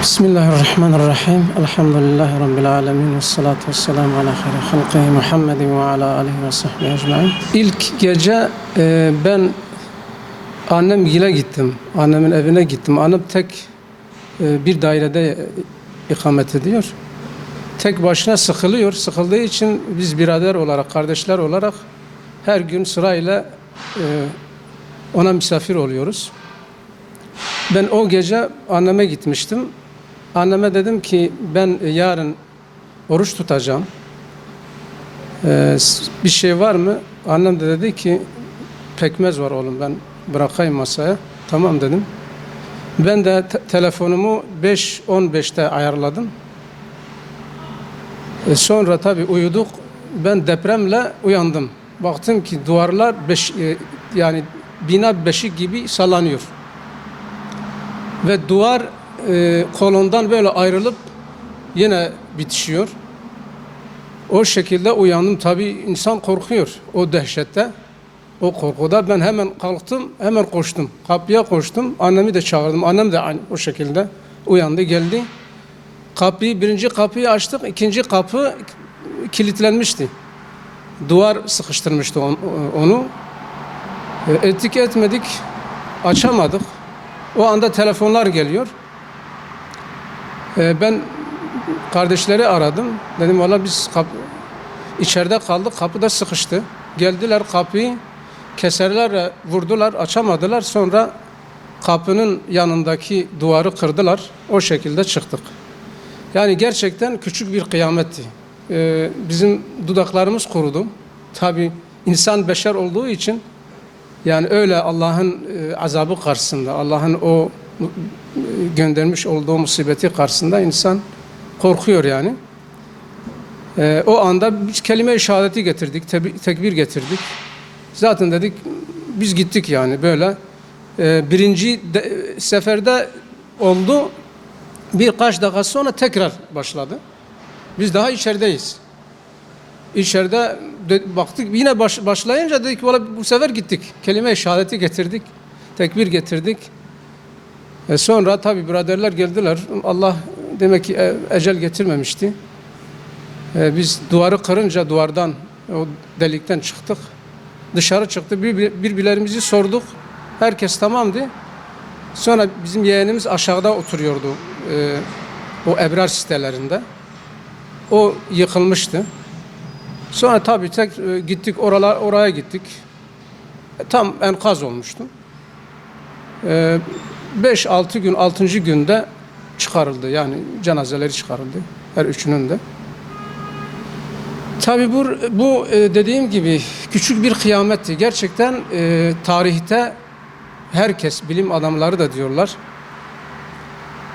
Bismillahirrahmanirrahim. Elhamdülillahi Rabbil alemin. Vessalatu vesselamu ala hayri halqihi Muhammedin ve ala alihi ve sahbihi ecmaîn. İlk gece ben annemgile gittim. Annemin evine gittim. Annem tek bir dairede ikamet ediyor. Tek başına sıkılıyor. Sıkıldığı için biz birader olarak, kardeşler olarak her gün sırayla ona misafir oluyoruz. Ben o gece anneme gitmiştim. Anneme dedim ki ben yarın oruç tutacağım. Bir şey var mı? Annem de dedi ki pekmez var oğlum, ben bırakayım masaya. Tamam dedim. Ben de telefonumu 5:15'te ayarladım. Sonra tabii uyuduk. Ben depremle uyandım. Baktım ki duvarlar yani bina beşik gibi sallanıyor. Ve duvar kolondan böyle ayrılıp yine bitişiyor. O şekilde uyandım. Tabii insan korkuyor o dehşette. O korkuda ben hemen kalktım, hemen koştum. Kapıya koştum. Annemi de çağırdım. Annem de aynı o şekilde uyandı, geldi. Birinci kapıyı açtık. İkinci kapı kilitlenmişti. Duvar sıkıştırmıştı onu. Ettik etmedik, açamadık. O anda telefonlar geliyor. Ben kardeşleri aradım. Dedim valla biz içeride kaldık, kapı da sıkıştı. Geldiler, kapıyı keserlerle vurdular, açamadılar. Sonra kapının yanındaki duvarı kırdılar. O şekilde çıktık. Yani gerçekten küçük bir kıyametti. Bizim dudaklarımız kurudu. Tabii insan beşer olduğu için yani öyle Allah'ın azabı karşısında, Allah'ın o göndermiş olduğu musibeti karşısında insan korkuyor yani. O anda biz kelime-i şehadeti getirdik, tekbir getirdik. Zaten dedik biz gittik yani böyle. Birinci seferde oldu. Birkaç dakika sonra tekrar başladı. Biz daha içerideyiz. İçeride baktık yine başlayınca dedik valla bu sefer gittik. Kelime-i şehadeti getirdik. Tekbir getirdik. Sonra tabi biraderler geldiler. Allah demek ki ecel getirmemişti. Biz duvarı kırınca duvardan o delikten çıktık. Dışarı çıktı. Birbirlerimizi sorduk. Herkes tamamdı. Sonra bizim yeğenimiz aşağıda oturuyordu. O Ebrar sitelerinde. O yıkılmıştı. Sonra tabii gittik oraya gittik. Tam enkaz olmuştu. 5-6 gün, 6. günde çıkarıldı. Yani cenazeleri çıkarıldı. Her üçünün de. Tabii bu dediğim gibi küçük bir kıyametti. Gerçekten tarihte herkes, bilim adamları da diyorlar,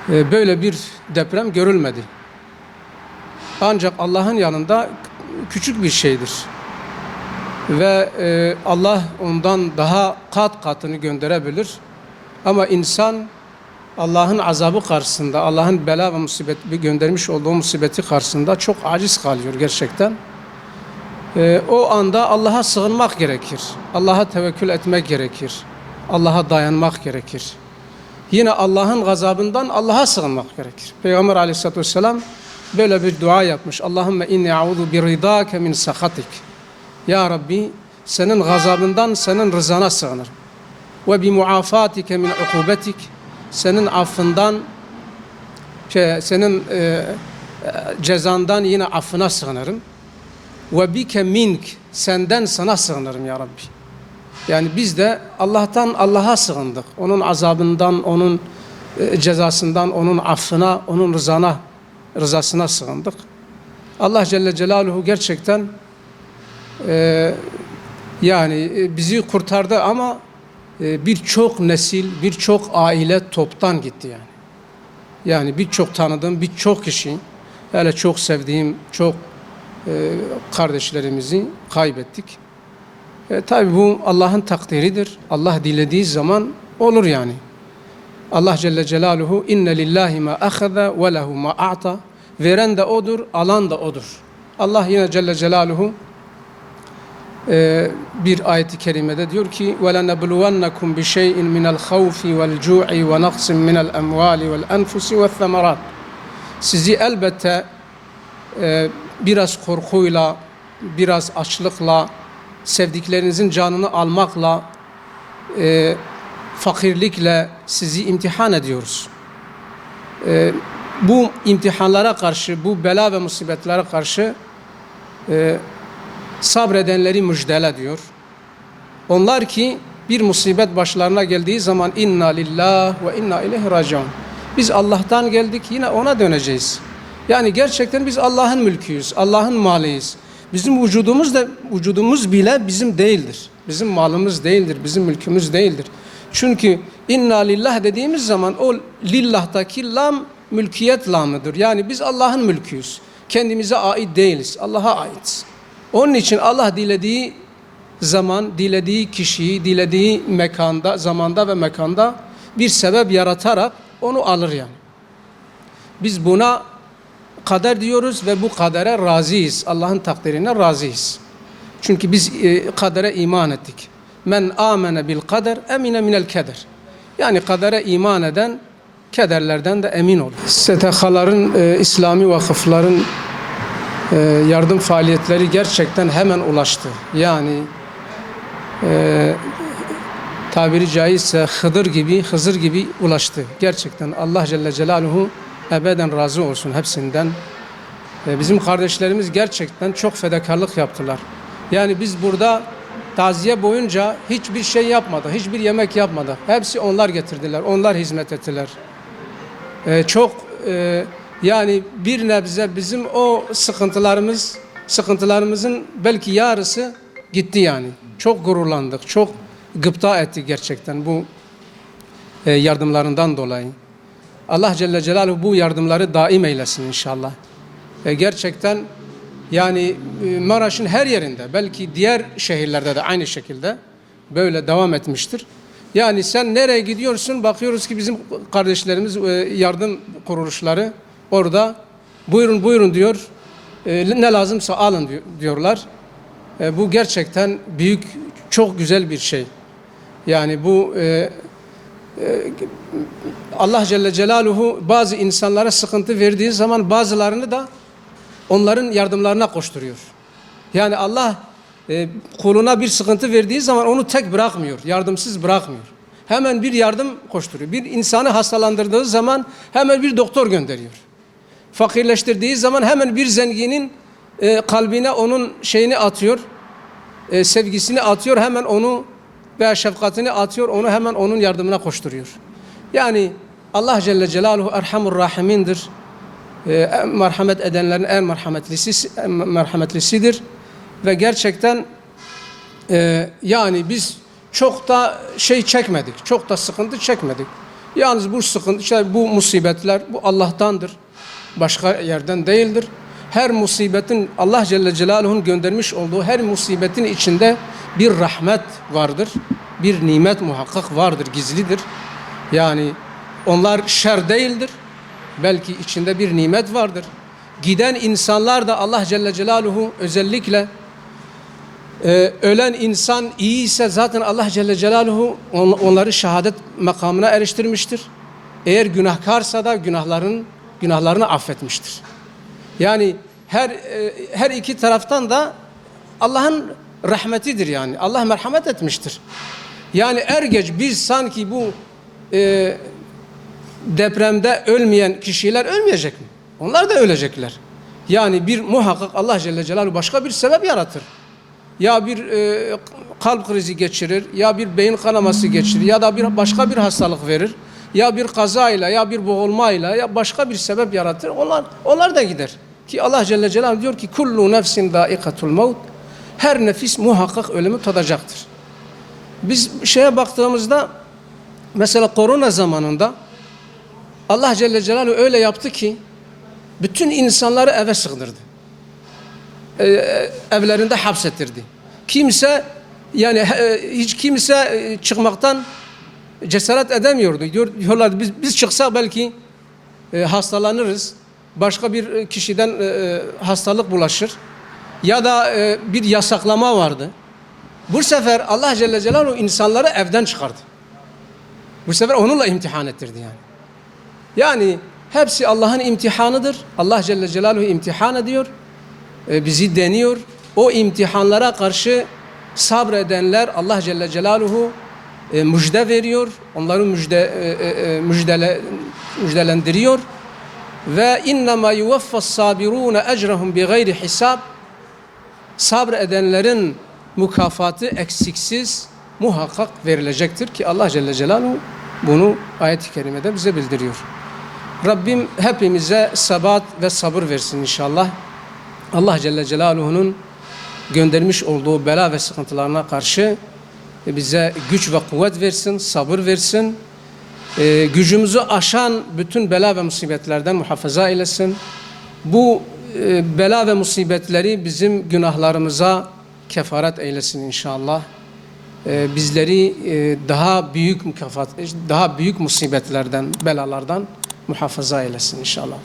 böyle bir deprem görülmedi. Ancak Allah'ın yanında küçük bir şeydir. Ve Allah ondan daha katını gönderebilir. Ama insan Allah'ın azabı karşısında, Allah'ın bela ve musibet göndermiş olduğu musibeti karşısında çok aciz kalıyor gerçekten. O anda Allah'a sığınmak gerekir. Allah'a tevekkül etmek gerekir. Allah'a dayanmak gerekir. Yine Allah'ın gazabından Allah'a sığınmak gerekir. Peygamber aleyhissalatü vesselam böyle bir dua yapmış. Allahümme inni a'udhu bi ridâke min sakatik. Ya Rabbi senin gazabından, senin rızana sığınırım. Ve bi muafatike min ukubetik. Senin affından, senin cezandan yine affına sığınırım. Ve bike mink. Senden sana sığınırım ya Rabbi. Yani biz de Allah'tan Allah'a sığındık. Onun azabından, onun cezasından, onun affına, onun rızasına sığındık. Allah Celle Celaluhu gerçekten yani bizi kurtardı ama birçok nesil, birçok aile toptan gitti yani. Yani birçok tanıdığım, birçok kişi, hele çok sevdiğim, çok kardeşlerimizi kaybettik. Tabi bu Allah'ın takdiridir. Allah dilediği zaman olur yani. Allah Celle Celaluhu inne lillahi ma ahaza ve lehu ma a'ta. Veren de odur, alan da odur. Allah yine Celle Celaluhu bir ayet-i kerimede diyor ki وَلَنَبْلُوَنَّكُمْ بِشَيْءٍ مِنَ الْخَوْفِ وَالْجُوعِ وَنَقْصٍ مِنَ الْأَمْوَالِ وَالْأَنْفُسِ وَالثَّمَرَاتِ Sizi elbette biraz korkuyla, biraz açlıkla, sevdiklerinizin canını almakla, fakirlikle sizi imtihan ediyoruz. Bu imtihanlara karşı, bu bela ve musibetlere karşı sabredenleri müjdele diyor. Onlar ki bir musibet başlarına geldiği zaman inna lillah ve inna ileyhi raciun. Biz Allah'tan geldik, yine ona döneceğiz. Yani gerçekten biz Allah'ın mülküyüz, Allah'ın malıyız. Bizim vücudumuz bile bizim değildir. Bizim malımız değildir, bizim mülkümüz değildir. Çünkü inna lillah dediğimiz zaman o lillahtaki lam mülkiyet lamıdır. Yani biz Allah'ın mülküyüz. Kendimize ait değiliz, Allah'a ait. Onun için Allah dilediği zaman, dilediği kişiyi, dilediği mekanda, zamanda ve mekanda bir sebep yaratarak onu alır yani. Biz buna kader diyoruz ve bu kadere razıyız. Allah'ın takdirine razıyız. Çünkü biz kadere iman ettik. Men amene bil kader emine minel keder. Yani kadere iman eden kederlerden de emin olur. STK'ların, İslami vakıfların yardım faaliyetleri gerçekten hemen ulaştı. Yani tabiri caizse Hızır gibi ulaştı. Gerçekten Allah Celle Celaluhu ebeden razı olsun hepsinden. Bizim kardeşlerimiz gerçekten çok fedakarlık yaptılar. Yani biz burada taziye boyunca hiçbir şey yapmadık, hiçbir yemek yapmadık. Hepsi onlar getirdiler, onlar hizmet ettiler. Yani bir nebze bizim o sıkıntılarımızın belki yarısı gitti yani. Çok gururlandık, çok gıpta ettik gerçekten bu yardımlarından dolayı. Allah Celle Celaluhu bu yardımları daim eylesin inşallah. Gerçekten yani Maraş'ın her yerinde, belki diğer şehirlerde de aynı şekilde böyle devam etmiştir. Yani sen nereye gidiyorsun, bakıyoruz ki bizim kardeşlerimiz, yardım kuruluşları orada buyurun diyor, ne lazımsa alın diyorlar. Bu gerçekten büyük, çok güzel bir şey. Yani bu Allah Celle Celaluhu bazı insanlara sıkıntı verdiği zaman bazılarını da onların yardımlarına koşturuyor. Yani Allah kuluna bir sıkıntı verdiği zaman onu tek bırakmıyor, yardımsız bırakmıyor. Hemen bir yardım koşturuyor. Bir insanı hastalandırdığı zaman hemen bir doktor gönderiyor. Fakirleştirdiği zaman hemen bir zenginin kalbine onun şeyini atıyor, sevgisini atıyor, hemen onu veya şefkatini atıyor, onu hemen onun yardımına koşturuyor. Yani Allah Celle Celaluhu Erhamur Rahimindir. Merhamet edenlerin en merhametlisidir. Ve gerçekten yani biz çok da şey çekmedik, çok da sıkıntı çekmedik. Yalnız bu sıkıntı, bu musibetler, bu Allah'tandır. Başka yerden değildir. Her musibetin, Allah Celle Celaluhu'nun göndermiş olduğu her musibetin içinde bir rahmet vardır. Bir nimet muhakkak vardır, gizlidir. Yani onlar şer değildir. Belki içinde bir nimet vardır. Giden insanlar da Allah Celle Celaluhu özellikle ölen insan iyi ise zaten Allah Celle Celaluhu onları şehadet makamına eriştirmiştir. Eğer günahkarsa da günahlarını affetmiştir. Yani her iki taraftan da Allah'ın rahmetidir yani. Allah merhamet etmiştir. Yani er geç biz sanki bu depremde ölmeyen kişiler ölmeyecek mi? Onlar da ölecekler. Yani bir muhakkak Allah Celle Celaluhu başka bir sebep yaratır. Ya bir kalp krizi geçirir, ya bir beyin kanaması geçirir, ya da başka bir hastalık verir, ya bir kazayla, ya bir boğulmayla, ya başka bir sebep yaratır. Onlar da gider. Ki Allah Celle Celaluhu diyor ki kullu nefsin daikatul maut. Her nefis muhakkak ölümü tadacaktır. Biz şeye baktığımızda mesela korona zamanında Allah Celle Celaluhu öyle yaptı ki bütün insanları eve sığdırdı. Evlerinde hapsettirdi. Yani hiç kimse çıkmaktan cesaret edemiyordu. Diyorlardı biz çıksak belki hastalanırız. Başka bir kişiden hastalık bulaşır. Ya da bir yasaklama vardı. Bu sefer Allah Celle Celaluhu insanları evden çıkardı. Bu sefer onunla imtihan ettirdi yani. Yani hepsi Allah'ın imtihanıdır. Allah Celle Celaluhu imtihan ediyor. Bizi deniyor. O imtihanlara karşı sabredenler Allah Celle Celaluhu müjde veriyor. Onları müjdelendiriyor. Ve innema yuvaffas sabirun ecrahum bigayri hisab. Sabredenlerin mükafatı eksiksiz muhakkak verilecektir ki Allah Celle Celaluhu bunu ayet-i kerimede bize bildiriyor. Rabbim hepimize sebat ve sabır versin inşallah. Allah Celle Celaluhu'nun göndermiş olduğu bela ve sıkıntılarına karşı bize güç ve kuvvet versin, sabır versin. Gücümüzü aşan bütün bela ve musibetlerden muhafaza eylesin. Bu bela ve musibetleri bizim günahlarımıza kefaret eylesin inşallah. Bizleri daha büyük musibetlerden, belalardan muhafaza eylesin inşallah.